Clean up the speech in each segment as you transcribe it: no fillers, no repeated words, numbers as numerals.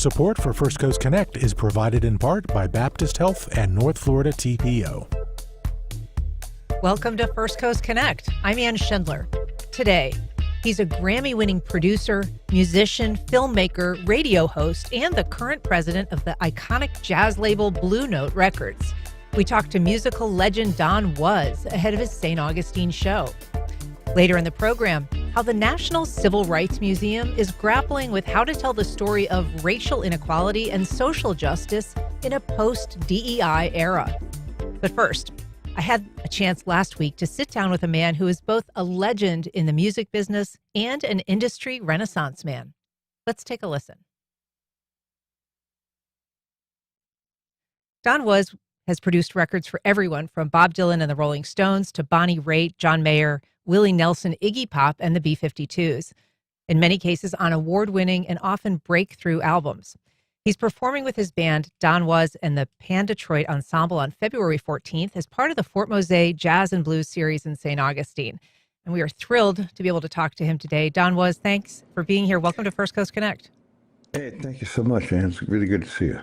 Support for First Coast Connect is provided in part by Baptist Health and North Florida TPO. Welcome to First Coast Connect. I'm Ann Schindler. Today, he's a Grammy-winning producer, musician, filmmaker, radio host, and the current president of the iconic jazz label Blue Note Records. We talked to musical legend Don Was ahead of his St. Augustine show. Later in the program, how the National Civil Rights Museum is grappling with how to tell the story of racial inequality and social justice in a post-DEI era. But first, I had a chance last week to sit down with a man who is both a legend in the music business and an industry renaissance man. Let's take a listen. Don Was has produced records for everyone from Bob Dylan and the Rolling Stones to Bonnie Raitt, John Mayer, Willie Nelson, Iggy Pop, and the B-52s. In many cases on award-winning and often breakthrough albums. He's performing with his band, Don Was and the Pan Detroit Ensemble on February 14th as part of the Fort Mose Jazz and Blues series in St. Augustine. And we are thrilled to be able to talk to him today. Don Was, thanks for being here. Welcome to First Coast Connect. Hey, thank you so much, Ann. It's really good to see you.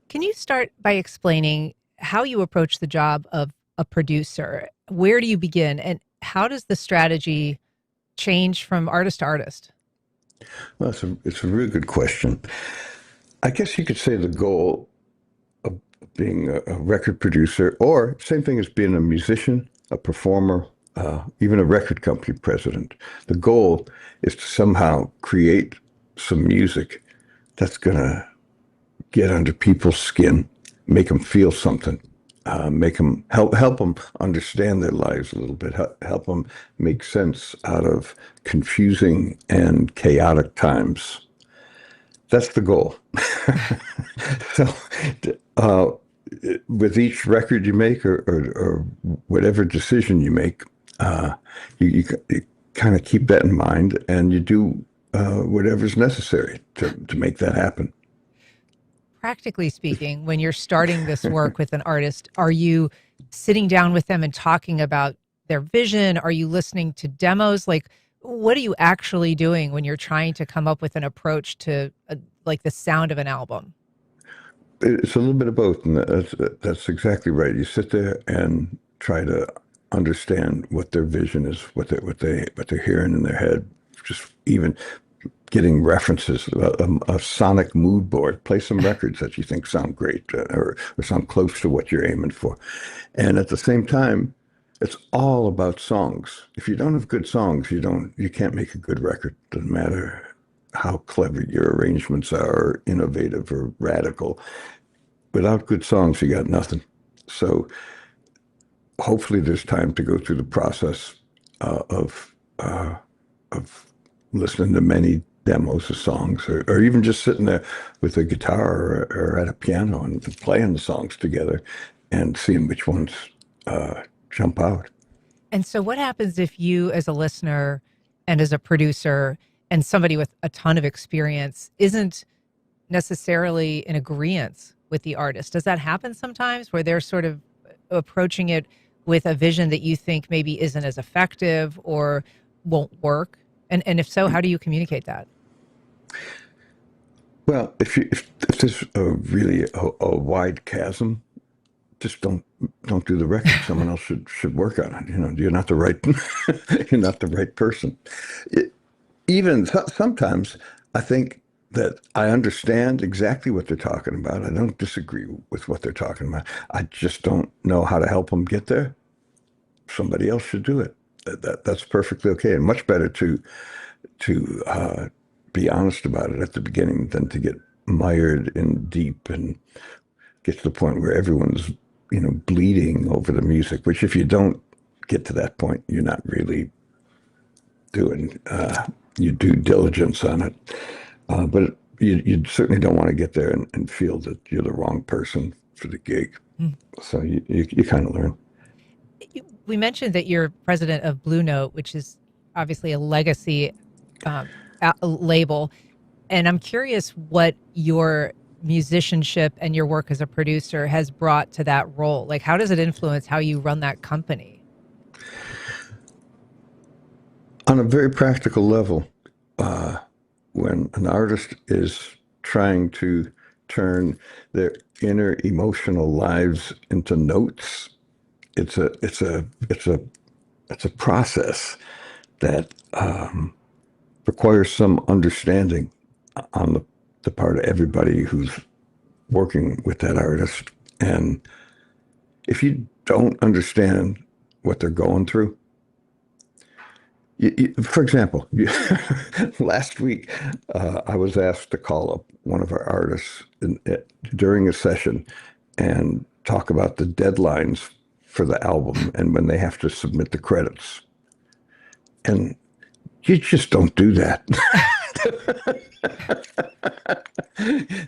Can you start by explaining how you approach the job of a producer? Where do you begin? And how does the strategy change from artist to artist? Well, it's a really good question. I guess you could say the goal of being a record producer, or same thing as being a musician, a performer, even a record company president. The goal is to somehow create some music that's going to get under people's skin, make them feel something. Make them help them understand their lives a little bit, help them make sense out of confusing and chaotic times. That's the goal. So, with each record you make or whatever decision you make, you kind of keep that in mind, and you do whatever's necessary to make that happen. Practically speaking, when you're starting this work with an artist, are you sitting down with them and talking about their vision? Are you listening to demos? Like, what are you actually doing when you're trying to come up with an approach to like the sound of an album? It's a little bit of both, and that's exactly right. You sit there and try to understand what their vision is, what they're hearing in their head. Just even getting references, a sonic mood board. Play some records that you think sound great or sound close to what you're aiming for. And at the same time, it's all about songs. If you don't have good songs, you can't make a good record. Doesn't matter how clever your arrangements are, or innovative or radical. Without good songs, you got nothing. So hopefully there's time to go through the process of listening to many demos of songs, or even just sitting there with a guitar or at a piano and playing the songs together and seeing which ones jump out. And so what happens if you, as a listener and as a producer and somebody with a ton of experience, isn't necessarily in agreement with the artist? Does that happen sometimes, where they're sort of approaching it with a vision that you think maybe isn't as effective or won't work? And if so, how do you communicate that? Well, if there's really a wide chasm, just don't do the record. Someone else should work on it. You're not the right person. Even sometimes I think that I understand exactly what they're talking about. I don't disagree with what they're talking about. I just don't know how to help them get there. Somebody else should do it. That's perfectly okay, and much better to be honest about it at the beginning than to get mired in deep and get to the point where everyone's bleeding over the music. Which, if you don't get to that point, you're not really doing your due diligence on it. But you certainly don't want to get there and feel that you're the wrong person for the gig. So you kind of learn. We mentioned that you're president of Blue Note, which is obviously a legacy label. And I'm curious what your musicianship and your work as a producer has brought to that role. Like, how does it influence how you run that company? On a very practical level, when an artist is trying to turn their inner emotional lives into notes. It's a process that requires some understanding on the part of everybody who's working with that artist. And if you don't understand what they're going through, for example, last week I was asked to call up one of our artists during a session and talk about the deadlines for the album and when they have to submit the credits. And you just don't do that.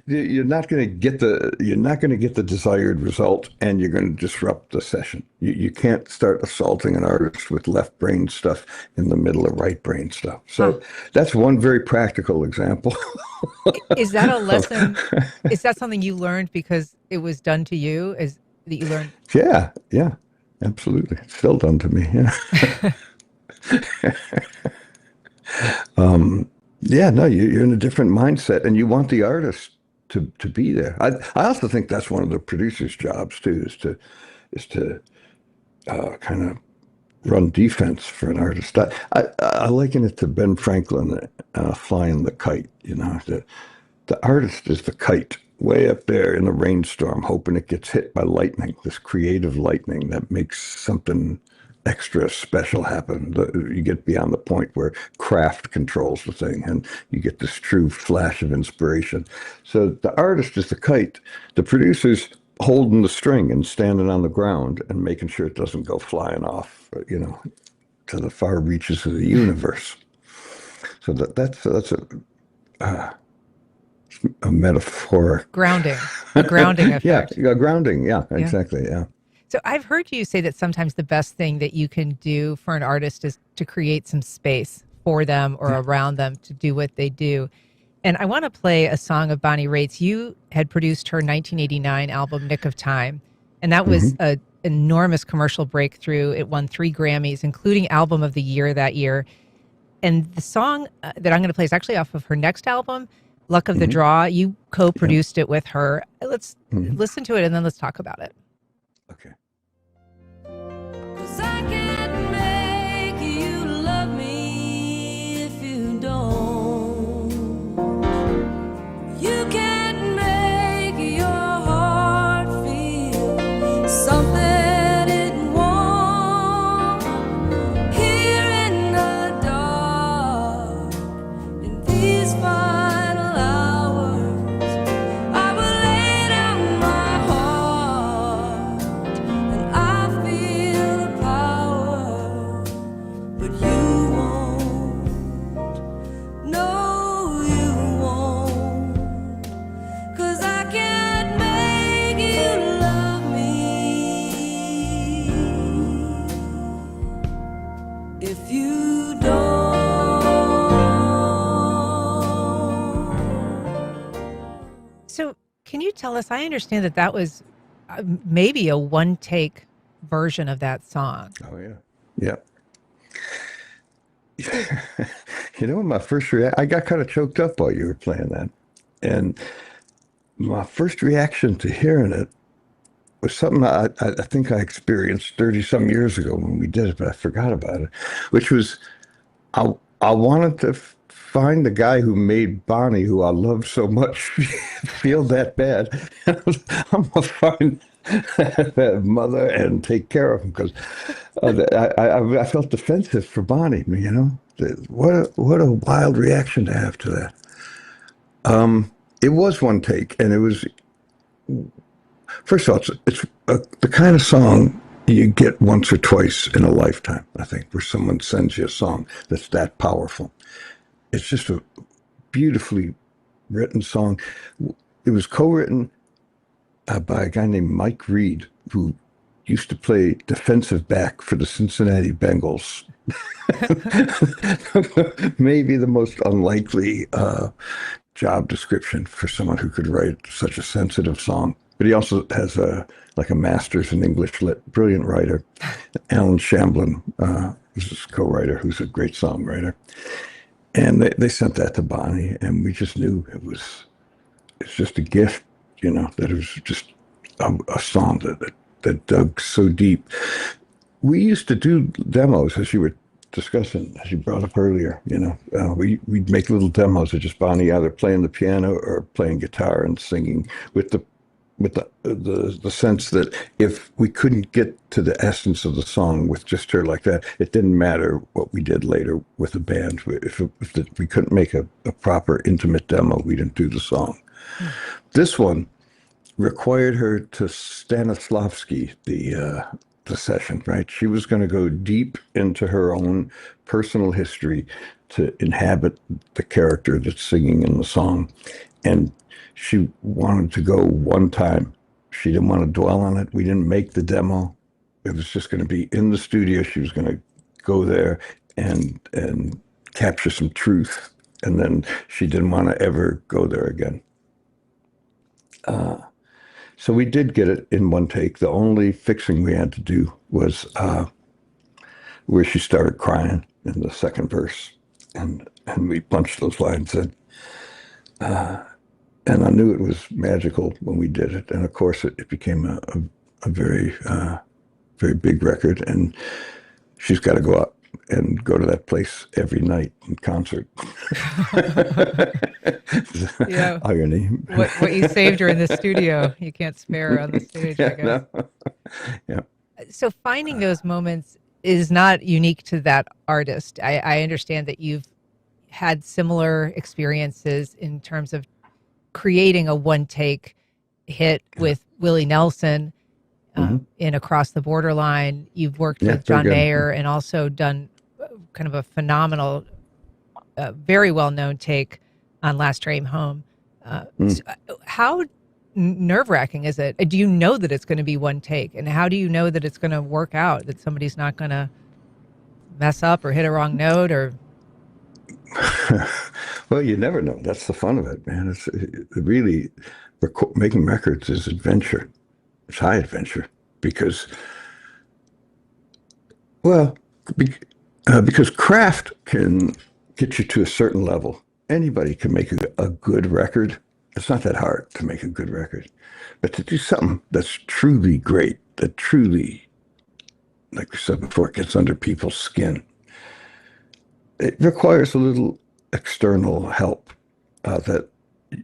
You're not going to get the desired result, and you're going to disrupt the session. You can't start assaulting an artist with left brain stuff in the middle of right brain stuff. So that's one very practical example. Is that a lesson? Is that something you learned because it was done to you? Is that you learned? Yeah, absolutely. It's still done to me. Yeah. Yeah, no, you're in a different mindset, and you want the artist to be there. I also think that's one of the producer's jobs too, is to kind of run defense for an artist. I liken it to Ben Franklin flying the kite. You know, the artist is the kite way up there in the rainstorm, hoping it gets hit by lightning, this creative lightning that makes something extra special happen. You get beyond the point where craft controls the thing, and you get this true flash of inspiration. So the artist is the kite. The producer's holding the string and standing on the ground and making sure it doesn't go flying off, to the far reaches of the universe. So that's a metaphoric grounding, a grounding effect. Yeah, grounding. Yeah, Yeah. exactly. Yeah. So I've heard you say that sometimes the best thing that you can do for an artist is to create some space for them or around them to do what they do. And I want to play a song of Bonnie Raitt's. You had produced her 1989 album, Nick of Time, and that was an enormous commercial breakthrough. It won 3 Grammys, including Album of the Year that year. And the song that I'm going to play is actually off of her next album, Luck of the Draw. You co-produced it with her. Let's listen to it, and then let's talk about it. Okay. 'Cause I can't make you love me if you don't. You can't make your heart feel something it won't. Here in the dark, in these final hours, I will lay down my heart, and I feel the power, but you won't. No, you won't. 'Cause I can't make you love me if you don't. So can you tell us, I understand that was maybe a one-take version of that song. Oh, yeah. Yeah. My first I got kind of choked up while you were playing that. And my first reaction to hearing it was something I think I experienced 30-some years ago when we did it, but I forgot about it, which was I wanted to find the guy who made Bonnie, who I love so much, feel that bad. I'm going to find that mother and take care of him, because I felt defensive for Bonnie. What a wild reaction to have to that. It was one take, and it was, first of all, it's the kind of song you get once or twice in a lifetime, I think, where someone sends you a song that's that powerful. It's just a beautifully written song. It was co-written by a guy named Mike Reed, who used to play defensive back for the Cincinnati Bengals. Maybe the most unlikely job description for someone who could write such a sensitive song. But he also has a master's in English lit, brilliant writer. Alan Shamblin was his co-writer, who's a great songwriter. And they sent that to Bonnie, and we just knew it was it's just a gift, that it was just a song that dug so deep. We used to do demos, as you were discussing, as you brought up earlier. We'd make little demos of just Bonnie either playing the piano or playing guitar and singing with the sense that if we couldn't get to the essence of the song with just her like that, it didn't matter what we did later with the band. If we couldn't make a proper intimate demo, we didn't do the song. This one required her to Stanislavski the session, right? She was going to go deep into her own personal history to inhabit the character that's singing in the song. And she wanted to go one time. She didn't want to dwell on it. We didn't make the demo. It was just going to be in the studio. She was going to go there and capture some truth. And then she didn't want to ever go there again. So we did get it in one take. The only fixing we had to do was where she started crying in the second verse. And we punched those lines in. And I knew it was magical when we did it. And of course, it became a very, very big record. And she's got to go out and go to that place every night in concert. Yeah. Irony. What you saved her in the studio, you can't spare her on the stage, I guess. No. Yeah. So finding those moments is not unique to that artist. I understand that you've had similar experiences in terms of creating a one-take hit with Willie Nelson in Across the Borderline. You've worked with John Mayer and also done kind of a phenomenal, very well-known take on Last Train Home. So how nerve-wracking is it? Do you know that it's going to be one take? And how do you know that it's going to work out, that somebody's not going to mess up or hit a wrong note or... Well, you never know. That's the fun of it, man. It's really making records is adventure. It's high adventure because craft can get you to a certain level. Anybody can make a good record. It's not that hard to make a good record, but to do something that's truly great, that truly, like we said before, gets under people's skin. It requires a little external help that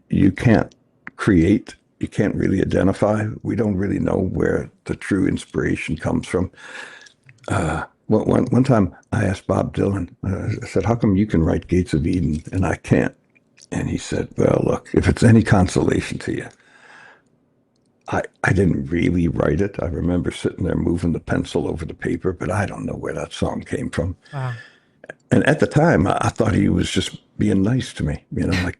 you can't create, you can't really identify. We don't really know where the true inspiration comes from. One time I asked Bob Dylan, I said, how come you can write Gates of Eden and I can't? And he said, well, look, if it's any consolation to you, I didn't really write it. I remember sitting there moving the pencil over the paper, but I don't know where that song came from. Wow. And at the time, I thought he was just being nice to me. Like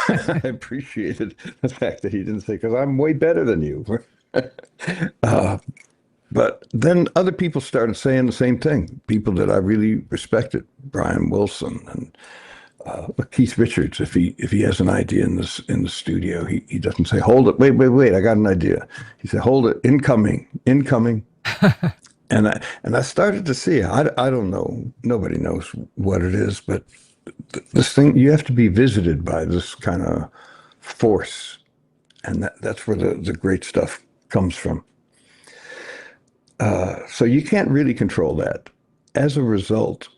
I appreciated the fact that he didn't say, because I'm way better than you. But then other people started saying the same thing. People that I really respected, Brian Wilson and Keith Richards. If he has an idea in the studio, he doesn't say, hold it, wait, I got an idea. He said, hold it, incoming. And I started to see, I don't know, nobody knows what it is, but this thing, you have to be visited by this kind of force. And that's where the great stuff comes from. So you can't really control that. As a result,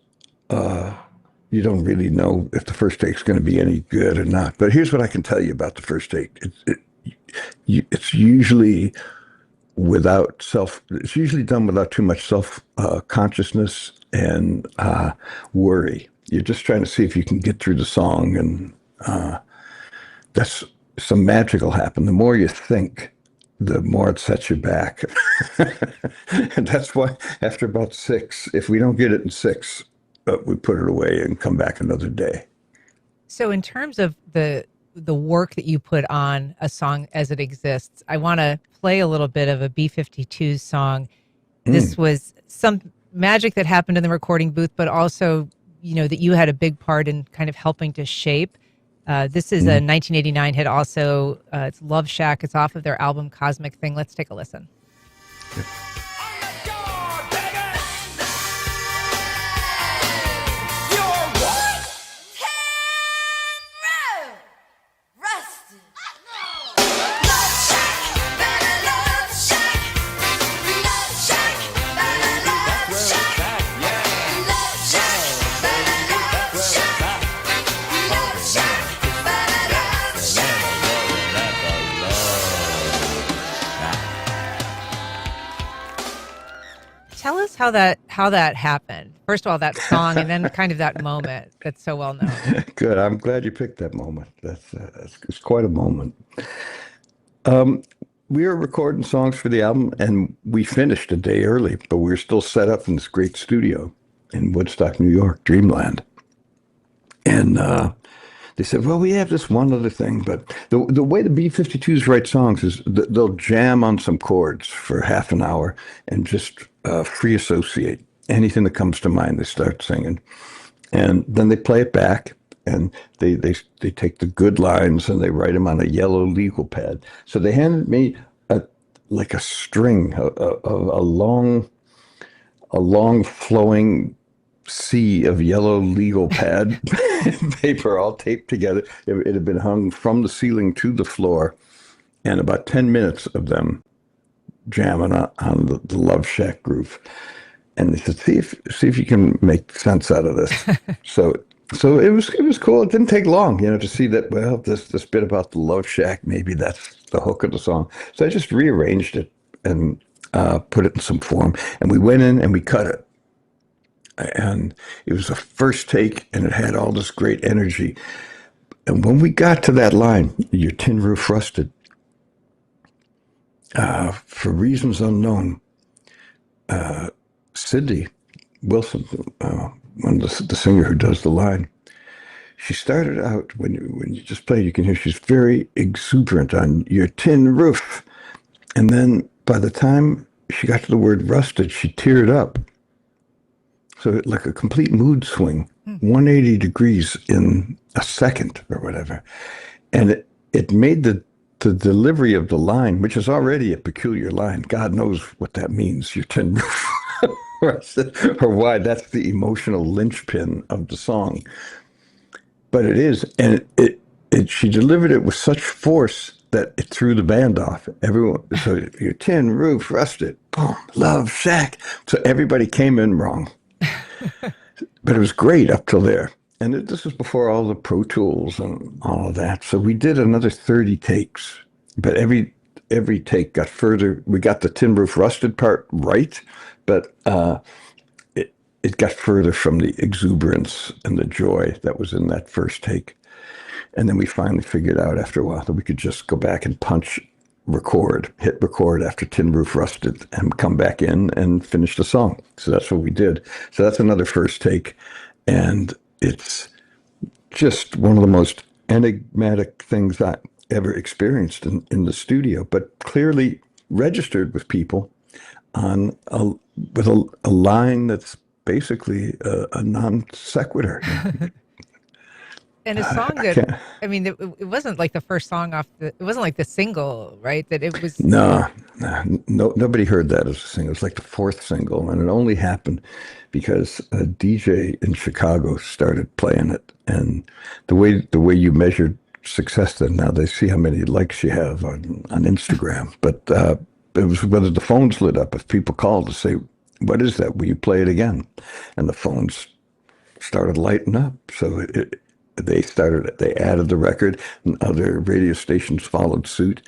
you don't really know if the first take's going to be any good or not. But here's what I can tell you about the first take. It's usually it's usually done without too much self-consciousness and worry. You're just trying to see if you can get through the song, and that's some magic will happen. The more you think, the more it sets you back. And that's why after about 6, if we don't get it in 6, we put it away and come back another day. So in terms of the work that you put on a song as it exists, I want to play a little bit of a B-52s song. This was some magic that happened in the recording booth, but also, that you had a big part in kind of helping to shape. This is a 1989 hit also. It's Love Shack. It's off of their album Cosmic Thing. Let's take a listen. Yeah. how that happened. First of all, that song, and then kind of that moment that's so well known. Good. I'm glad you picked that moment. It's quite a moment. We were recording songs for the album, and we finished a day early, but we were still set up in this great studio in Woodstock, New York, Dreamland. And they said, well, we have this one other thing, but the way the B-52s write songs is they'll jam on some chords for half an hour and just free associate. Anything that comes to mind, they start singing. And then they play it back, and they take the good lines and they write them on a yellow legal pad. So they handed me like a string, a long flowing sea of yellow legal pad paper all taped together. It had been hung from the ceiling to the floor, and about 10 minutes of them jamming on the Love Shack groove. And they said, see if you can make sense out of this. So it was cool. It didn't take long, to see that, well, this bit about the Love Shack, maybe that's the hook of the song. So I just rearranged it and put it in some form. And we went in and we cut it. And it was a first take, and it had all this great energy. And when we got to that line, your tin roof rusted, for reasons unknown, Cindy Wilson, one of the singer who does the line, she started out, when you just play, you can hear she's very exuberant on your tin roof. And then by the time she got to the word rusted, she teared up. So like a complete mood swing, 180 degrees in a second or whatever. And it made the delivery of the line, which is already a peculiar line. God knows what that means, your tin roof. Or why that's the emotional linchpin of the song. But it is, and she delivered it with such force that it threw the band off. Everyone, so your tin roof rusted, boom, Love Shack. So everybody came in wrong. But it was great up till there. And this was before all the Pro Tools and all of that. So we did another 30 takes. But every take got further. We got the tin roof rusted part right, but it got further from the exuberance and the joy that was in that first take. And then we finally figured out after a while that we could just go back and hit record after tin roof rusted, and come back in and finish the song. So that's what we did. So that's another first take. And it's just one of the most enigmatic things I ever experienced in the studio, but clearly registered with people with a line that's basically a non sequitur. And a song that, I mean, it wasn't like the first song it wasn't like the single, right? That it was. No, nobody heard that as a single. It was like the fourth single, and it only happened because a DJ in Chicago started playing it. And the way you measured success then, now they see how many likes you have on Instagram. But it was whether the phones lit up. If people called to say, what is that? Will you play it again? And the phones started lighting up. So they added the record, and other radio stations followed suit.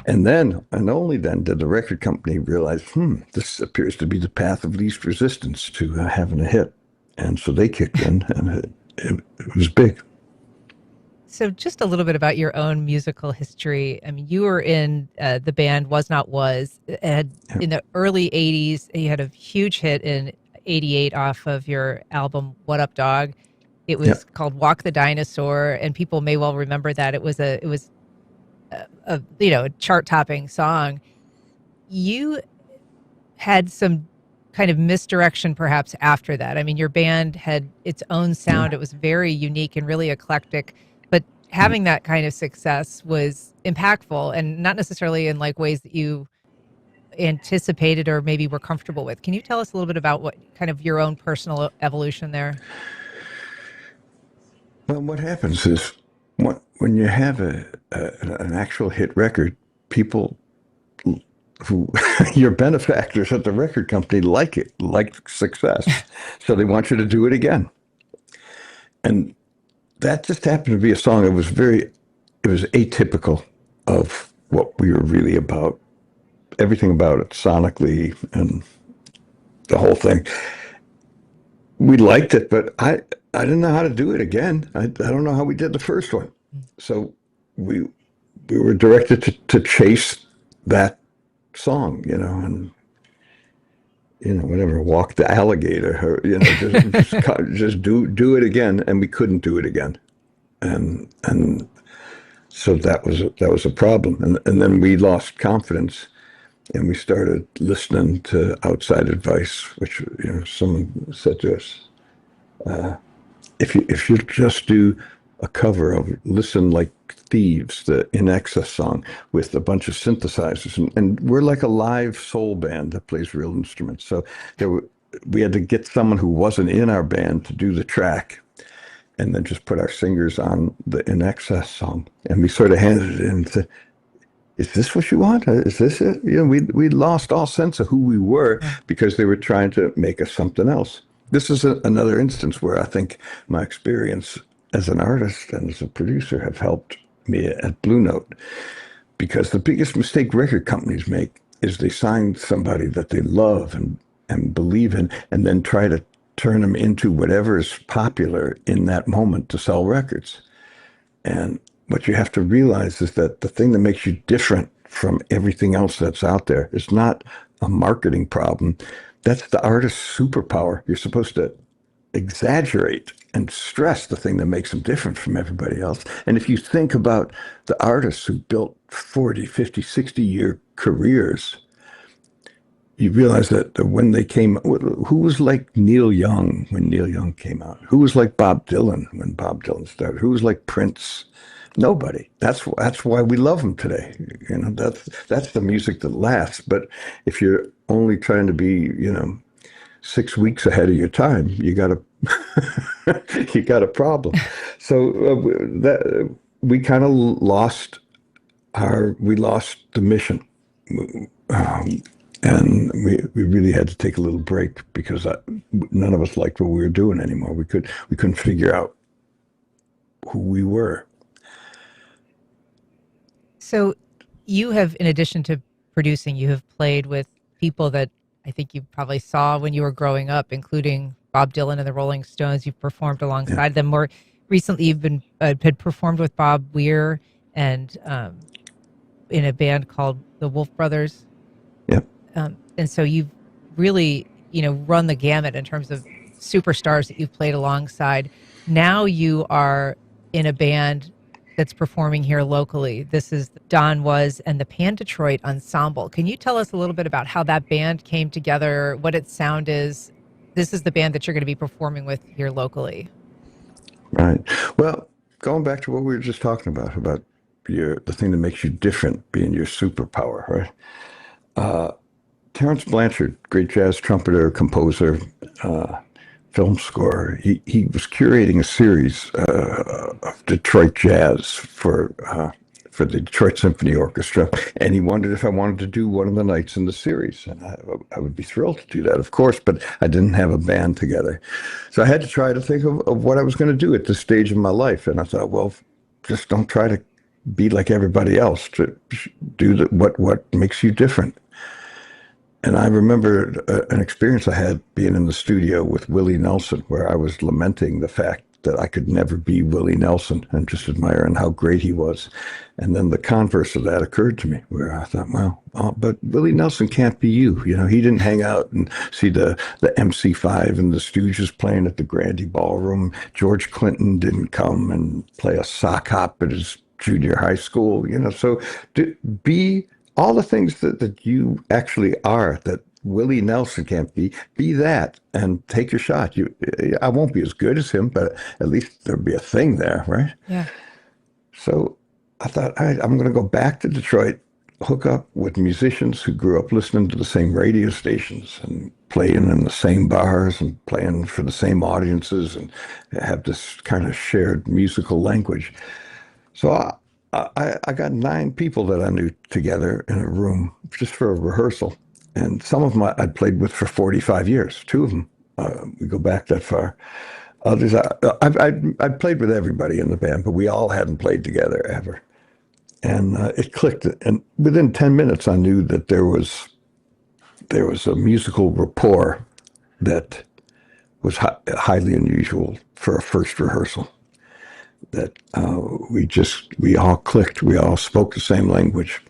And only then did the record company realize, this appears to be the path of least resistance to having a hit. And so they kicked in, and it was big. So just a little bit about your own musical history. I mean, you were in the band Was Not Was. In the early 80s, you had a huge hit in 88 off of your album, What Up Dog. It was called Walk the Dinosaur, and people may well remember that. It was a chart-topping song. You had some kind of misdirection perhaps after that. I mean, your band had its own sound. It was very unique and really eclectic, but having that kind of success was impactful, and not necessarily in like ways that you anticipated or maybe were comfortable with. Can you tell us a little bit about what kind of your own personal evolution there? Well, what happens is when you have an actual hit record, people who your benefactors at the record company like success, so they want you to do it again. And that just happened to be a song that was atypical of what we were really about. Everything about it, sonically and the whole thing. We liked it, but I didn't know how to do it again. I don't know how we did the first one. So we were directed to chase that song, and whatever, walk the alligator, or, just do it again, and we couldn't do it again, and so that was a problem, and then we lost confidence, and we started listening to outside advice, which someone said to us, if you just do a cover of "Listen Like Thieves," the In Excess song, with a bunch of synthesizers, and we're like a live soul band that plays real instruments. So we had to get someone who wasn't in our band to do the track, and then just put our singers on the In Excess song, and we sort of handed it in and said, "Is this what you want? Is this it?" We lost all sense of who we were because they were trying to make us something else. This is another instance where I think my experience as an artist and as a producer have helped me at Blue Note, because the biggest mistake record companies make is they sign somebody that they love and believe in, and then try to turn them into whatever is popular in that moment to sell records. And what you have to realize is that the thing that makes you different from everything else that's out there is not a marketing problem. That's the artist's superpower. You're supposed to exaggerate and stress the thing that makes them different from everybody else. And if you think about the artists who built 40, 50, 60-year careers, you realize that when they came, who was like Neil Young when Neil Young came out? Who was like Bob Dylan when Bob Dylan started? Who was like Prince? Nobody. That's why we love them today. That's the music that lasts. But if you're only trying to be, 6 weeks ahead of your time, you got a problem. So that we kind of lost the mission, and we really had to take a little break because none of us liked what we were doing anymore. We couldn't figure out who we were. So you have, in addition to producing, you have played with people that I think you probably saw when you were growing up, including Bob Dylan and the Rolling Stones. You've performed alongside them. More recently, you've been had performed with Bob Weir and in a band called the Wolf Brothers. Yep. And so you've really, run the gamut in terms of superstars that you've played alongside. Now you are in a band that's performing here locally. This is Don Was and the Pan Detroit Ensemble. Can you tell us a little bit about how that band came together, what its sound is? This is the band that you're going to be performing with here locally. Right. Well, going back to what we were just talking about the thing that makes you different being your superpower, right? Terrence Blanchard, great jazz trumpeter, composer, film scorer. He was curating a series of Detroit jazz for the Detroit Symphony Orchestra, and he wondered if I wanted to do one of the nights in the series, and I would be thrilled to do that, of course, but I didn't have a band together. So I had to try to think of what I was going to do at this stage of my life, and I thought, well, just don't try to be like everybody else, to do what makes you different. And I remember an experience I had being in the studio with Willie Nelson, where I was lamenting the fact that I could never be Willie Nelson and just admiring how great he was. And then the converse of that occurred to me, where I thought, well, but Willie Nelson can't be you. He didn't hang out and see the MC5 and the Stooges playing at the Grandy Ballroom. George Clinton didn't come and play a sock hop at his junior high school. So be all the things that you actually are, that Willie Nelson can't be that, and take your shot. I won't be as good as him, but at least there'll be a thing there, right? Yeah. So I thought, all right, I'm going to go back to Detroit, hook up with musicians who grew up listening to the same radio stations and playing in the same bars and playing for the same audiences, and have this kind of shared musical language. So I got 9 people that I knew together in a room just for a rehearsal. And some of them I'd played with for 45 years. 2 of them, we go back that far. Others, I'd played with everybody in the band, but we all hadn't played together ever. And it clicked. And within 10 minutes, I knew that there was a musical rapport that was highly unusual for a first rehearsal. That we all clicked, we all spoke the same language.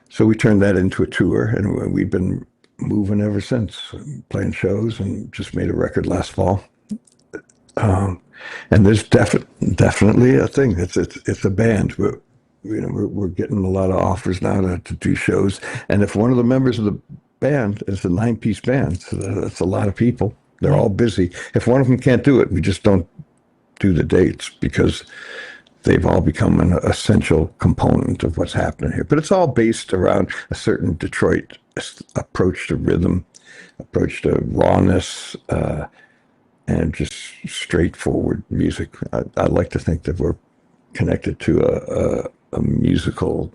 So we turned that into a tour, and we've been moving ever since, playing shows, and just made a record last fall. And there's definitely a thing. It's a band. We're getting a lot of offers now to do shows. And if one of the members of the band is a 9-piece band, so that's a lot of people. They're all busy. If one of them can't do it, we just don't do the dates because they've all become an essential component of what's happening here. But it's all based around a certain Detroit approach to rhythm, approach to rawness, and just straightforward music. I like to think that we're connected to a musical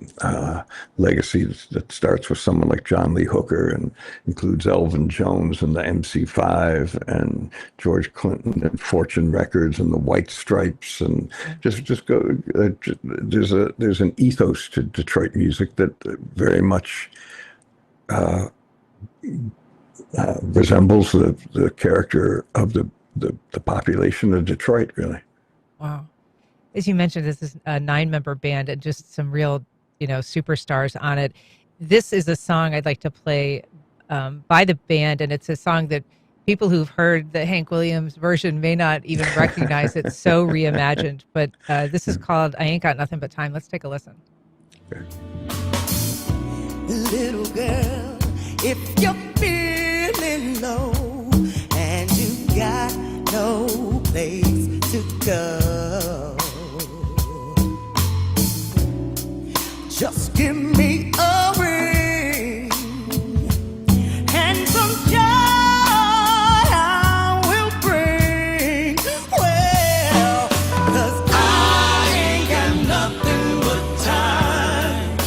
legacy that starts with someone like John Lee Hooker and includes Elvin Jones and the MC5 and George Clinton and Fortune Records and the White Stripes, and just go. There's an ethos to Detroit music that very much resembles the character of the population of Detroit, really. Wow. As you mentioned, this is a 9-member band and just some real, superstars on it. This is a song I'd like to play by the band, and it's a song that people who've heard the Hank Williams version may not even recognize. It's so reimagined, but this is called I Ain't Got Nothing But Time. Let's take a listen. Okay. Little girl, if you're feeling low and you got no place to go, just give me a ring and some joy I will bring. Well, 'cause I ain't got nothing but time,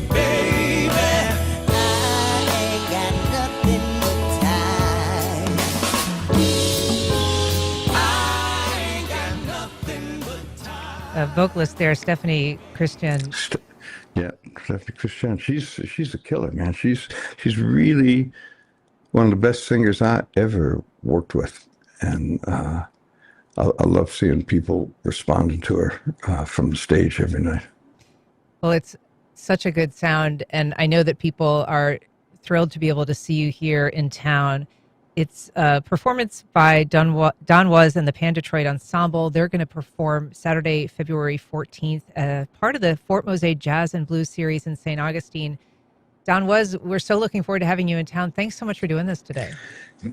baby. I ain't got nothing but time. I ain't got nothing but time. Vocalist there, Stephanie Christian. Yeah, Stephanie Christian. She's a killer, man. She's really one of the best singers I ever worked with, and I love seeing people responding to her from the stage every night. Well, it's such a good sound, and I know that people are thrilled to be able to see you here in town. It's a performance by Don Was and the Pan Detroit Ensemble. They're going to perform Saturday, February 14th, part of the Fort Mose Jazz and Blues Series in St. Augustine. Don Was, we're so looking forward to having you in town. Thanks so much for doing this today.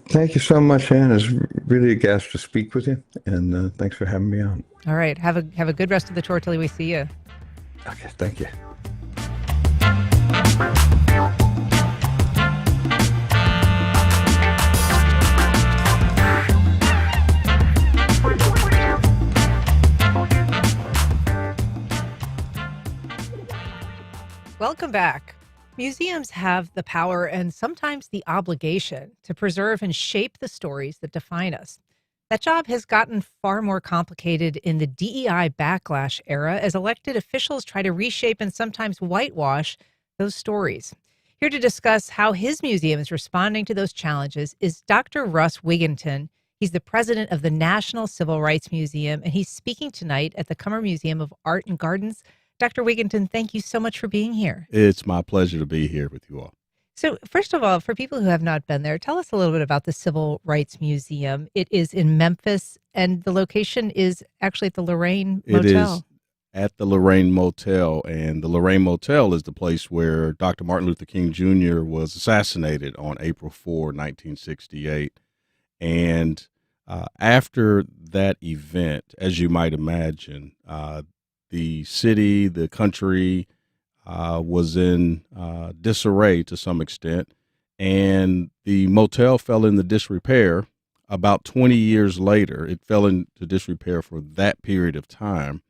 Thank you so much, Ann. It's really a gas to speak with you, and thanks for having me on. All right. Have a good rest of the tour till we see you. Okay, thank you. Welcome back. Museums have the power and sometimes the obligation to preserve and shape the stories that define us. That job has gotten far more complicated in the DEI backlash era as elected officials try to reshape and sometimes whitewash those stories. Here to discuss how his museum is responding to those challenges is Dr. Russ Wigginton. He's the president of the National Civil Rights Museum, and he's speaking tonight at the Cummer Museum of Art and Gardens. Dr. Wigginton, thank you so much for being here. It's my pleasure to be here with you all. So first of all, for people who have not been there, tell us a little bit about the Civil Rights Museum. It is in Memphis, and the location is actually at the Lorraine Motel. It is at the Lorraine Motel, and the Lorraine Motel is the place where Dr. Martin Luther King Jr. was assassinated on April 4, 1968. And after that event, as you might imagine, the city, the country was in disarray to some extent, and the motel fell into disrepair. About 20 years later, it fell into disrepair for that period of time.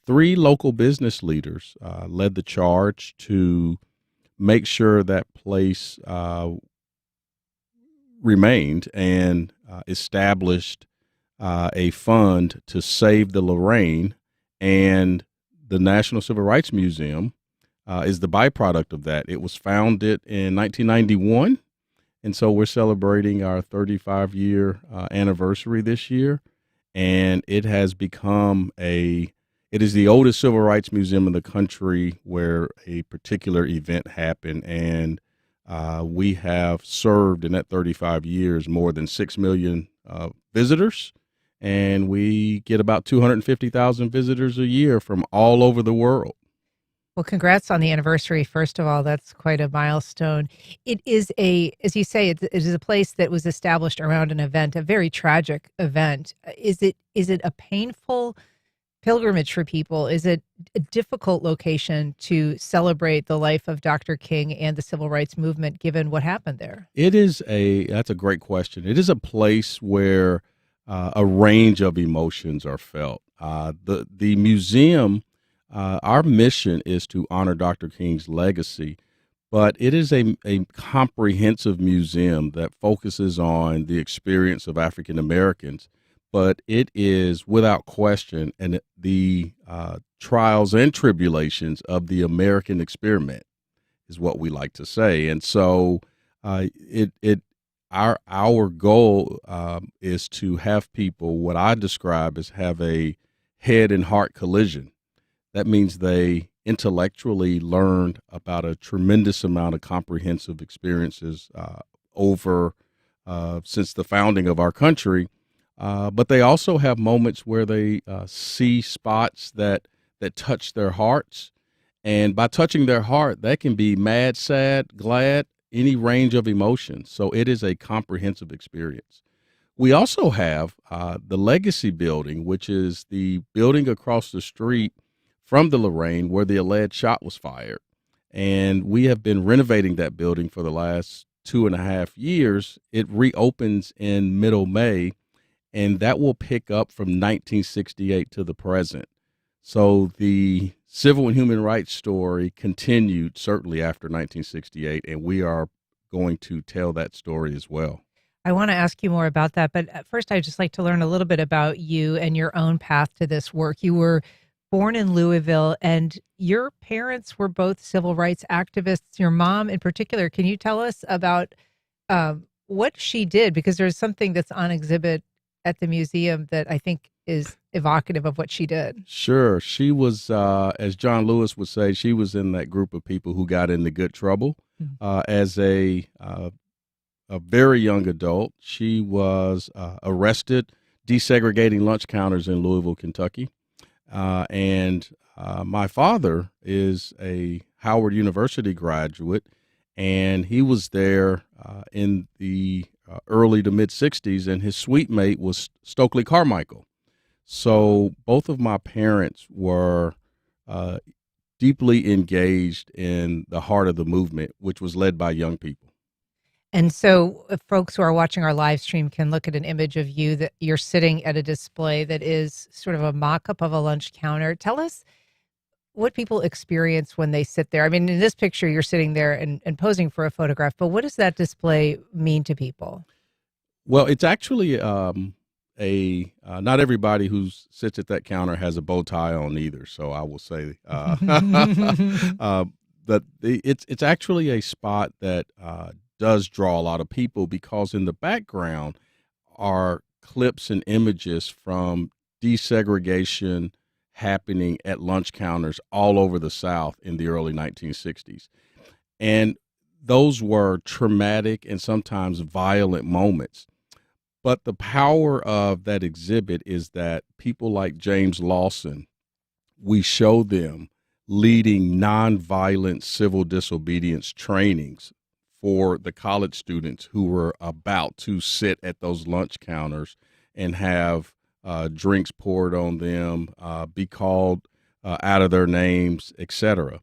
3 local business leaders led the charge to make sure that place remained and established a fund to save the Lorraine. And the National Civil Rights Museum is the byproduct of that. It was founded in 1991, And so we're celebrating our 35-year anniversary this year. And it has become it is the oldest civil rights museum in the country where a particular event happened. And we have served in that 35 years more than 6 million visitors. And we get about 250,000 visitors a year from all over the world. Well, congrats on the anniversary. First of all, that's quite a milestone. It is as you say, it is a place that was established around an event, a very tragic event. Is it a painful pilgrimage for people? Is it a difficult location to celebrate the life of Dr. King and the civil rights movement, given what happened there? That's a great question. It is a place where a range of emotions are felt. The museum, our mission is to honor Dr. King's legacy, but it is a comprehensive museum that focuses on the experience of African Americans. But it is without question and the trials and tribulations of the American experiment is what we like to say. And so our goal is to have people, what I describe as have a head and heart collision. That means they intellectually learned about a tremendous amount of comprehensive experiences over since the founding of our country. But they also have moments where they see spots that touch their hearts. And by touching their heart, that can be mad, sad, glad, any range of emotions. So it is a comprehensive experience. We also have the Legacy Building, which is the building across the street from the Lorraine where the alleged shot was fired. And we have been renovating that building for the last 2.5 years. It reopens in middle May, and that will pick up from 1968 to the present. So the civil and human rights story continued certainly after 1968, and we are going to tell that story as well. I want to ask you more about that, but first I'd just like to learn a little bit about you and your own path to this work. You were born in Louisville, and your parents were both civil rights activists. Your mom in particular, can you tell us about what she did? Because there's something that's on exhibit at the museum that I think is evocative of what she did. Sure. She was, as John Lewis would say, she was in that group of people who got into good trouble. As a very young adult, she was arrested desegregating lunch counters in Louisville, Kentucky. And my father is a Howard University graduate, and he was there in the early to mid 60s, and his suite mate was Stokely Carmichael. So both of my parents were deeply engaged in the heart of the movement, which was led by young people. And so folks who are watching our live stream can look at an image of you that you're sitting at a display that is sort of a mock-up of a lunch counter. Tell us what people experience when they sit there. I mean, in this picture, you're sitting there and posing for a photograph, but what does that display mean to people? Well, it's actually not everybody who sits at that counter has a bow tie on either. So I will say that it's actually a spot that does draw a lot of people, because in the background are clips and images from desegregation happening at lunch counters all over the South in the early 1960s. And those were traumatic and sometimes violent moments. But the power of that exhibit is that people like James Lawson, we show them leading nonviolent civil disobedience trainings for the college students who were about to sit at those lunch counters and have drinks poured on them, be called out of their names, etc.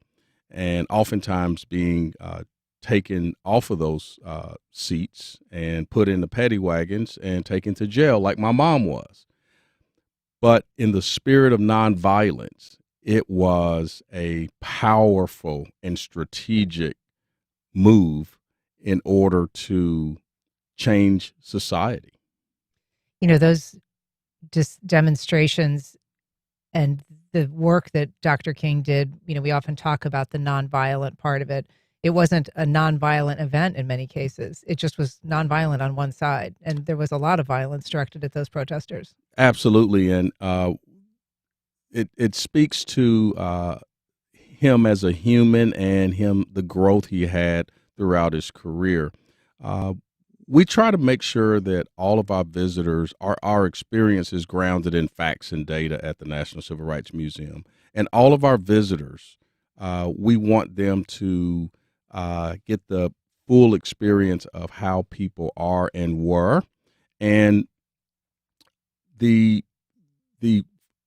And oftentimes being taken off of those seats and put in the paddy wagons and taken to jail like my mom was. But in the spirit of nonviolence, it was a powerful and strategic move in order to change society. You know, those demonstrations and the work that Dr. King did, you know, we often talk about the nonviolent part of it. it wasn't a nonviolent event in many cases. It just was nonviolent on one side, and there was a lot of violence directed at those protesters. Absolutely, and it speaks to him as a human and the growth he had throughout his career. We try to make sure that all of our visitors, our experience is grounded in facts and data at the National Civil Rights Museum. And all of our visitors, we want them to get the full experience of how people are and were. And the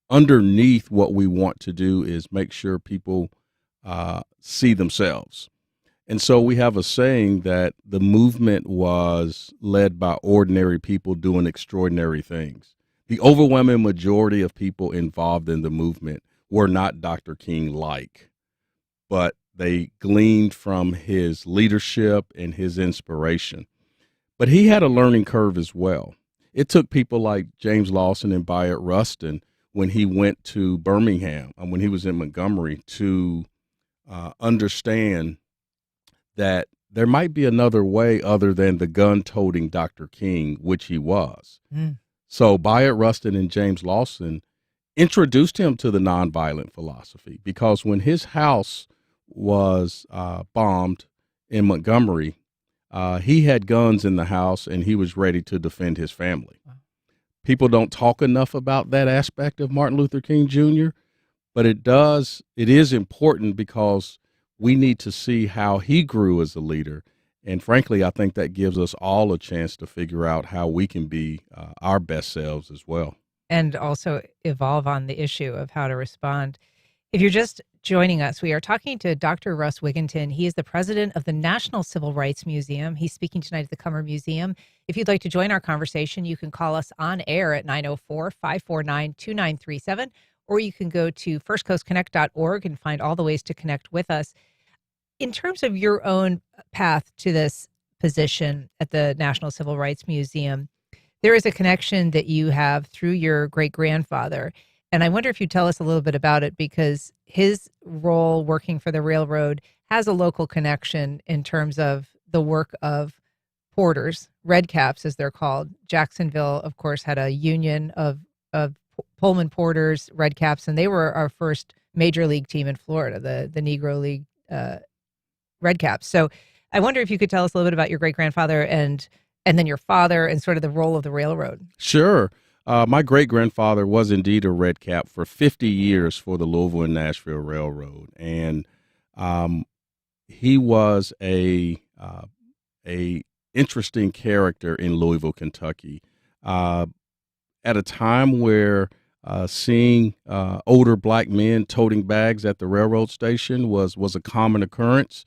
underneath what we want to do is make sure people see themselves. And so we have a saying that the movement was led by ordinary people doing extraordinary things. The overwhelming majority of people involved in the movement were not Dr. King-like, but they gleaned from his leadership and his inspiration. But he had a learning curve as well. It took people like James Lawson and Bayard Rustin when he went to Birmingham, and when he was in Montgomery, to understand that there might be another way other than the gun-toting Dr. King, which he was. So Bayard Rustin and James Lawson introduced him to the nonviolent philosophy, because when his house was bombed in Montgomery, he had guns in the house and he was ready to defend his family. People don't talk enough about that aspect of Martin Luther King Jr., but it is important, because we need to see how he grew as a leader. And frankly, I think that gives us all a chance to figure out how we can be our best selves as well. And also evolve on the issue of how to respond. If you're just joining us, we are talking to Dr. Russ Wigginton. He is the president of the National Civil Rights Museum. He's speaking tonight at the Cummer Museum. If you'd like to join our conversation, you can call us on air at 904-549-2937, or you can go to firstcoastconnect.org and find all the ways to connect with us. In terms of your own path to this position at the National Civil Rights Museum, there is a connection that you have through your great-grandfather. And I wonder if you'd tell us a little bit about it, because his role working for the railroad has a local connection in terms of the work of porters, red caps as they're called. Jacksonville, of course, had a union of Pullman porters, red caps, and they were our first major league team in Florida, the Negro League Red Caps. So I wonder if you could tell us a little bit about your great-grandfather and then your father and sort of the role of the railroad. Sure. My great-grandfather was indeed a red cap for 50 years for the Louisville and Nashville Railroad. And he was a interesting character in Louisville, Kentucky. At a time where seeing older black men toting bags at the railroad station was a common occurrence.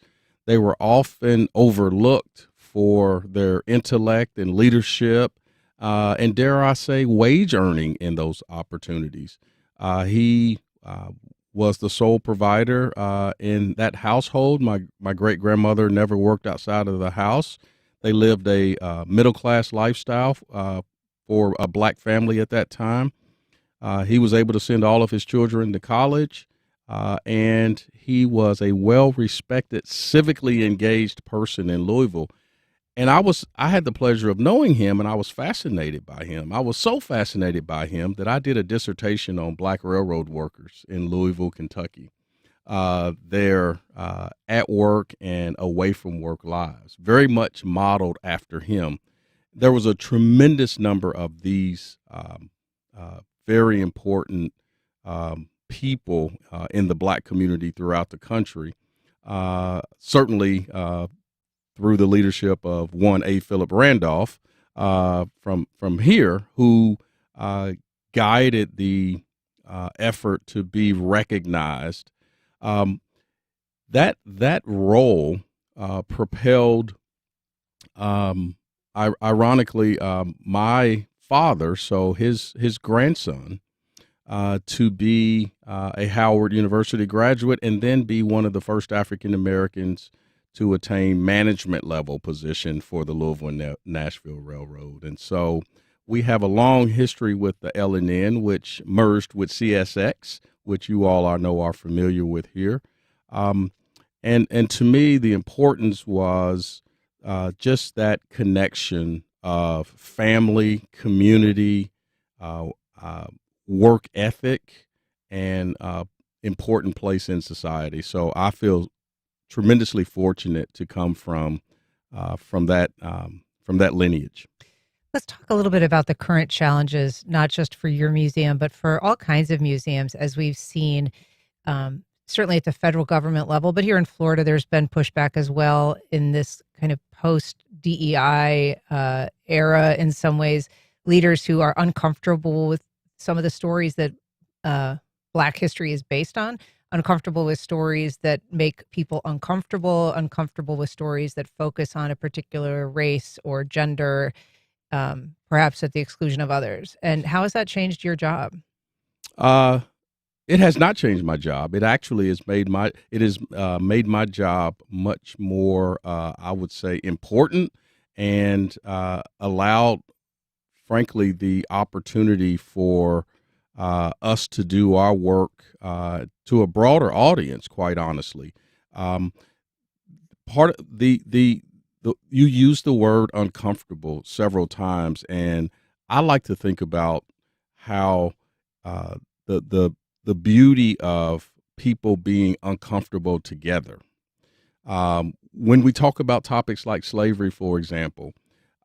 They were often overlooked for their intellect and leadership, and dare I say, wage earning in those opportunities. He was the sole provider in that household. My great grandmother never worked outside of the house. They lived a middle class lifestyle for a black family at that time. He was able to send all of his children to college, and he was a well-respected, civically engaged person in Louisville. And I had the pleasure of knowing him, and I was fascinated by him. I was so fascinated by him that I did a dissertation on black railroad workers in Louisville, Kentucky, their at work and away from work lives, very much modeled after him. There was a tremendous number of these very important people in the black community throughout the country, certainly through the leadership of one A. Philip Randolph from here, who guided the effort to be recognized. That role propelled, ironically, my father, so his grandson, to be a Howard University graduate and then be one of the first African Americans to attain management level position for the Louisville and Nashville Railroad. And so we have a long history with the L&N, which merged with CSX, which you all are familiar with here. And to me, the importance was just that connection of family, community, uh, work ethic, and important place in society. So I feel tremendously fortunate to come from that lineage. Let's talk a little bit about the current challenges, not just for your museum, but for all kinds of museums, as we've seen, certainly at the federal government level. But here in Florida, there's been pushback as well in this kind of post-DEI era, in some ways, leaders who are uncomfortable with some of the stories that Black history is based on, uncomfortable with stories that make people uncomfortable with stories that focus on a particular race or gender, perhaps at the exclusion of others. And how has that changed your job? It has not changed my job. It actually has made my job much more, I would say, important, and allowed, frankly, the opportunity for us to do our work to a broader audience. Quite honestly, part of you used the word uncomfortable several times, and I like to think about how the beauty of people being uncomfortable together. When we talk about topics like slavery, for example,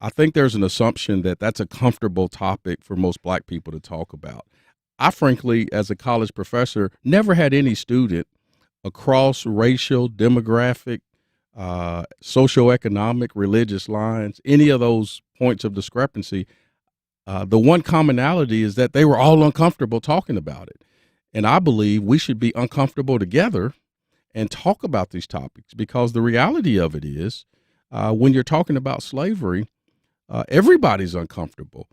I think there's an assumption that that's a comfortable topic for most Black people to talk about. I frankly, as a college professor, never had any student across racial, demographic, socioeconomic, religious lines, any of those points of discrepancy. The one commonality is that they were all uncomfortable talking about it. And I believe we should be uncomfortable together and talk about these topics, because the reality of it is, when you're talking about slavery, everybody's uncomfortable.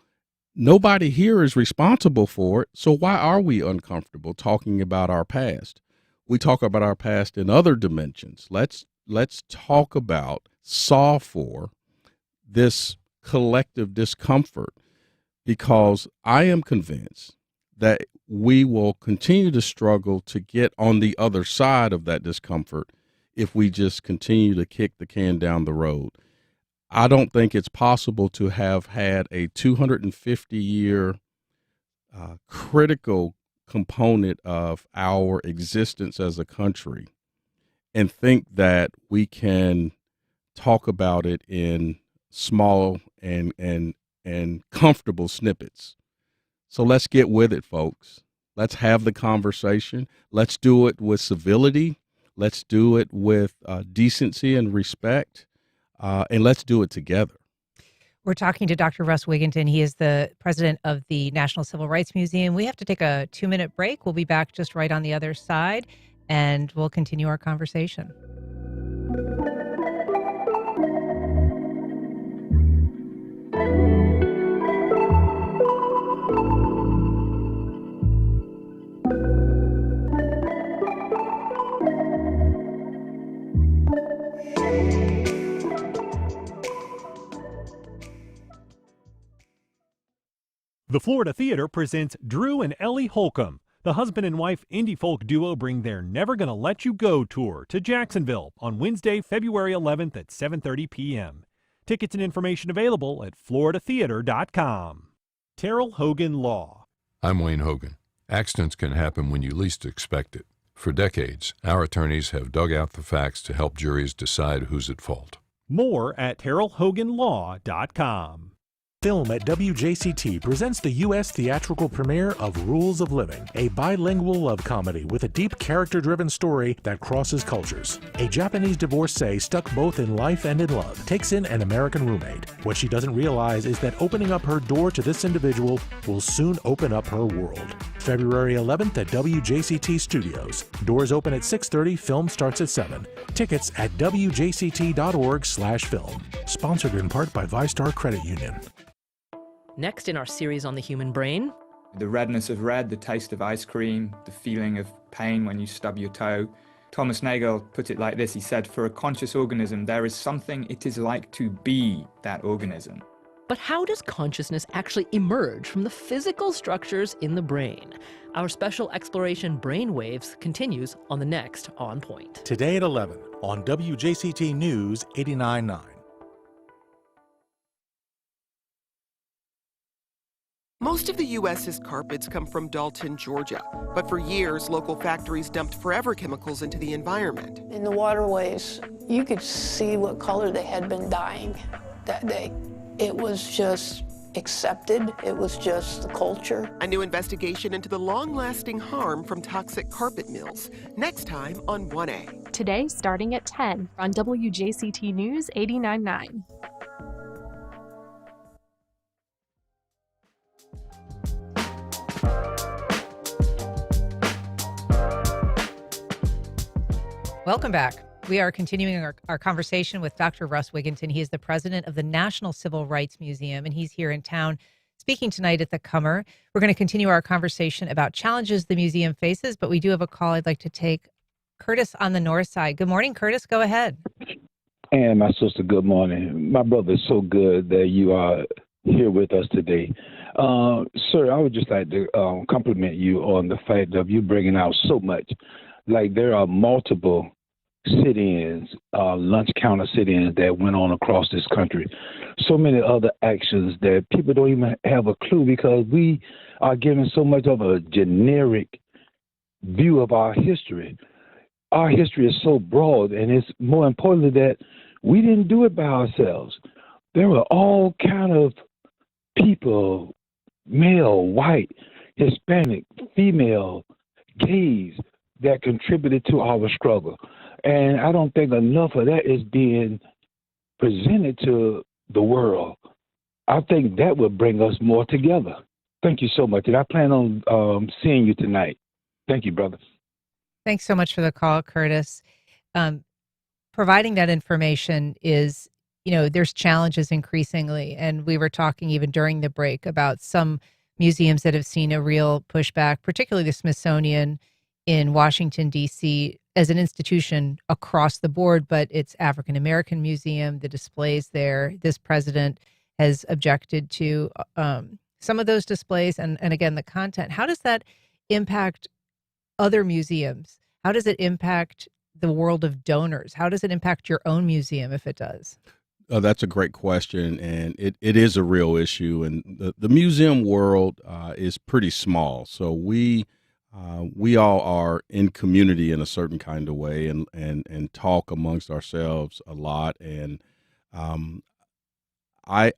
Nobody here is responsible for it. So why are we uncomfortable talking about our past? We talk about our past in other dimensions. Let's talk about, solve for this collective discomfort, because I am convinced that we will continue to struggle to get on the other side of that discomfort if we just continue to kick the can down the road. I don't think it's possible to have had a 250-year critical component of our existence as a country and think that we can talk about it in small and comfortable snippets. So let's get with it, folks. Let's have the conversation. Let's do it with civility. Let's do it with decency and respect. And let's do it together. We're talking to Dr. Russ Wigginton. He is the president of the National Civil Rights Museum. We have to take a 2-minute break. We'll be back just right on the other side, and we'll continue our conversation. The Florida Theater presents Drew and Ellie Holcomb. The husband and wife indie folk duo bring their Never Gonna Let You Go tour to Jacksonville on Wednesday, February 11th at 7:30 p.m. Tickets and information available at floridatheater.com. Terrell Hogan Law. I'm Wayne Hogan. Accidents can happen when you least expect it. For decades, our attorneys have dug out the facts to help juries decide who's at fault. More at terrellhoganlaw.com. Film at WJCT presents the U.S. theatrical premiere of Rules of Living, a bilingual love comedy with a deep character-driven story that crosses cultures. A Japanese divorcee stuck both in life and in love takes in an American roommate. What she doesn't realize is that opening up her door to this individual will soon open up her world. February 11th at WJCT Studios. Doors open at 6:30, film starts at 7. Tickets at wjct.org/film. Sponsored in part by ViStar Credit Union. Next in our series on the human brain, the redness of red, the taste of ice cream, the feeling of pain when you stub your toe. Thomas Nagel put it like this. He said, for a conscious organism, there is something it is like to be that organism. But how does consciousness actually emerge from the physical structures in the brain? Our special exploration Brainwaves continues on the next On Point. Today at 11 on WJCT News 89.9. Most of the U.S.'s carpets come from Dalton, Georgia. But for years, local factories dumped forever chemicals into the environment. In the waterways, you could see what color they had been dyeing that day. It was just accepted. It was just the culture. A new investigation into the long-lasting harm from toxic carpet mills. Next time on 1A. Today, starting at 10 on WJCT News 89.9. Welcome back. We are continuing our conversation with Dr. Russ Wigginton. He is the president of the National Civil Rights Museum, and he's here in town speaking tonight at the Cummer. We're going to continue our conversation about challenges the museum faces, but we do have a call I'd like to take. Curtis on the north side. Good morning, Curtis. Go ahead. And my sister, good morning. My brother, it's so good that you are here with us today. Sir, I would just like to compliment you on the fact of you bringing out so much. Like there are multiple sit-ins, lunch counter sit-ins that went on across this country. So many other actions that people don't even have a clue because we are given so much of a generic view of our history. Our history is so broad, and it's more importantly that we didn't do it by ourselves. There were all kind of people, male, white, Hispanic, female, gays, that contributed to our struggle. And I don't think enough of that is being presented to the world. I think that would bring us more together. Thank you so much. And I plan on seeing you tonight. Thank you, brother. Thanks so much for the call, Curtis. Providing that information is, there's challenges increasingly. And we were talking even during the break about some museums that have seen a real pushback, particularly the Smithsonian in Washington, D.C., as an institution across the board, but it's African American Museum, the displays there. This president has objected to some of those displays and again, the content. How does that impact other museums? How does it impact the world of donors? How does it impact your own museum if it does? That's a great question, and it is a real issue. And the museum world is pretty small, so we all are in community in a certain kind of way and talk amongst ourselves a lot. And I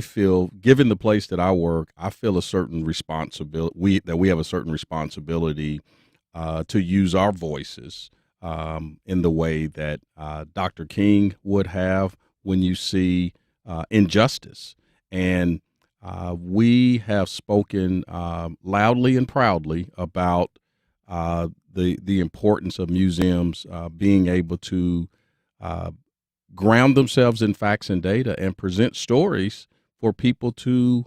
feel, given the place that I work, I feel a certain responsibility. We have a certain responsibility to use our voices in the way that Dr. King would have when you see injustice. And we have spoken loudly and proudly about the importance of museums being able to ground themselves in facts and data and present stories for people to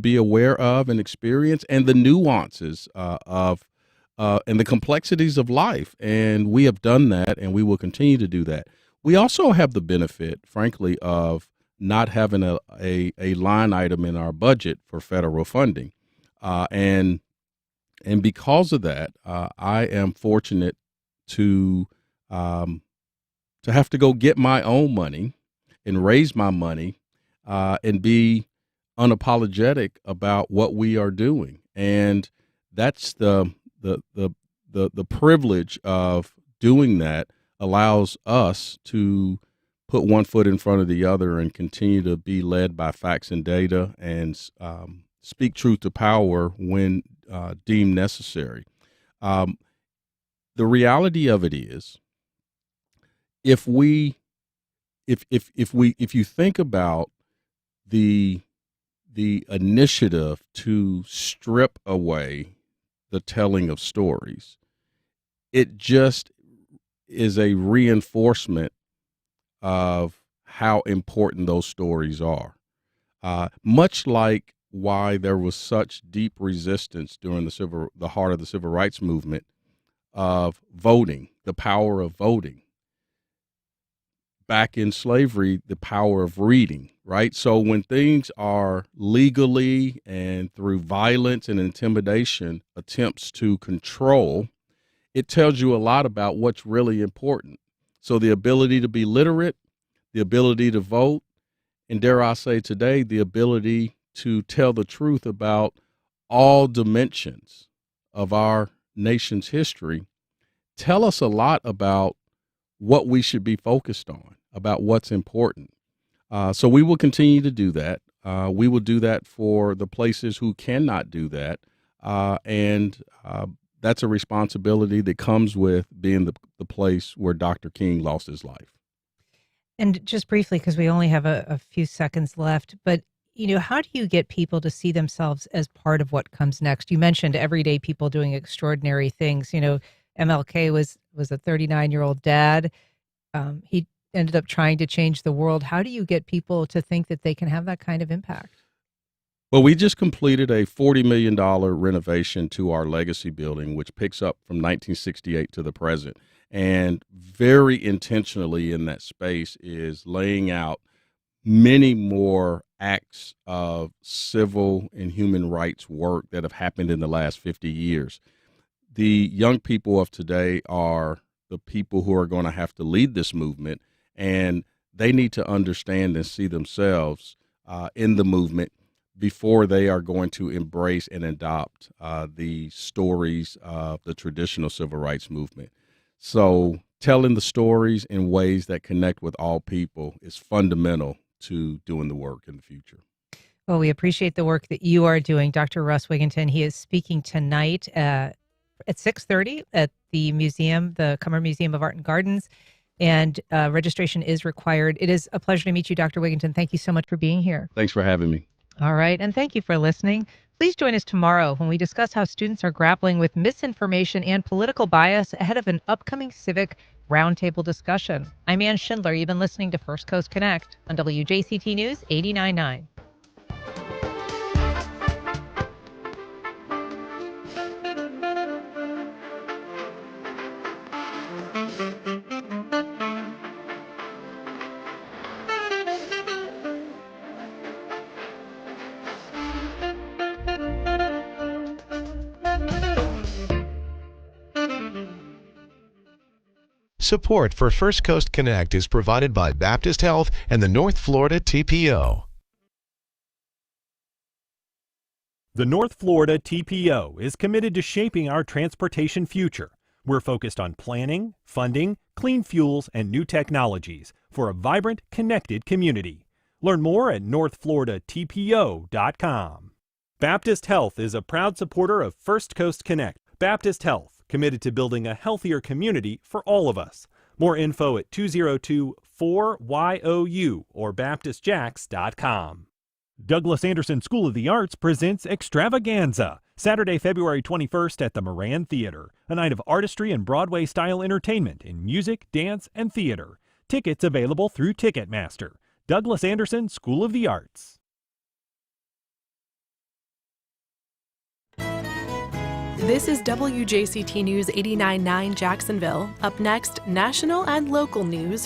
be aware of and experience, and the nuances of and the complexities of life. And we have done that, and we will continue to do that. We also have the benefit, frankly, of not having a line item in our budget for federal funding. And because of that, I am fortunate to have to go get my own money and raise my money and be unapologetic about what we are doing. And that's the privilege of doing that allows us to put one foot in front of the other and continue to be led by facts and data and speak truth to power when deemed necessary. The reality of it is, if you think about the initiative to strip away the telling of stories, it just is a reinforcement of how important those stories are. Much like why there was such deep resistance during the heart of the civil rights movement of voting, the power of voting. back in slavery, the power of reading, right? So when things are legally and through violence and intimidation attempts to control, it tells you a lot about what's really important. So the ability to be literate, the ability to vote, and dare I say today, the ability to tell the truth about all dimensions of our nation's history tell us a lot about what we should be focused on, about what's important. So we will continue to do that. We will do that for the places who cannot do that. And that's a responsibility that comes with being the place where Dr. King lost his life. And just briefly, because we only have a few seconds left, but how do you get people to see themselves as part of what comes next? You mentioned everyday people doing extraordinary things. MLK was a 39-year-old dad. He ended up trying to change the world. How do you get people to think that they can have that kind of impact? Well, we just completed a $40 million renovation to our legacy building, which picks up from 1968 to the present. And very intentionally in that space is laying out many more acts of civil and human rights work that have happened in the last 50 years. The young people of today are the people who are going to have to lead this movement, and they need to understand and see themselves in the movement before they are going to embrace and adopt the stories of the traditional civil rights movement. So telling the stories in ways that connect with all people is fundamental to doing the work in the future. Well, we appreciate the work that you are doing, Dr. Russ Wigginton. He is speaking tonight at 6:30 at the museum, the Cummer Museum of Art and Gardens, and registration is required. It is a pleasure to meet you, Dr. Wigginton. Thank you so much for being here. Thanks for having me. All right, and thank you for listening. Please join us tomorrow when we discuss how students are grappling with misinformation and political bias ahead of an upcoming civic roundtable discussion. I'm Ann Schindler. You've been listening to First Coast Connect on WJCT News 89.9. Support for First Coast Connect is provided by Baptist Health and the North Florida TPO. The North Florida TPO is committed to shaping our transportation future. We're focused on planning, funding, clean fuels, and new technologies for a vibrant, connected community. Learn more at northfloridatpo.com. Baptist Health is a proud supporter of First Coast Connect. Baptist Health, committed to building a healthier community for all of us. More info at 202-4YOU or baptistjacks.com. Douglas Anderson School of the Arts presents Extravaganza, Saturday, February 21st at the Moran Theater, a night of artistry and Broadway-style entertainment in music, dance, and theater. Tickets available through Ticketmaster. Douglas Anderson School of the Arts. This is WJCT News 89.9 Jacksonville. Up next, national and local news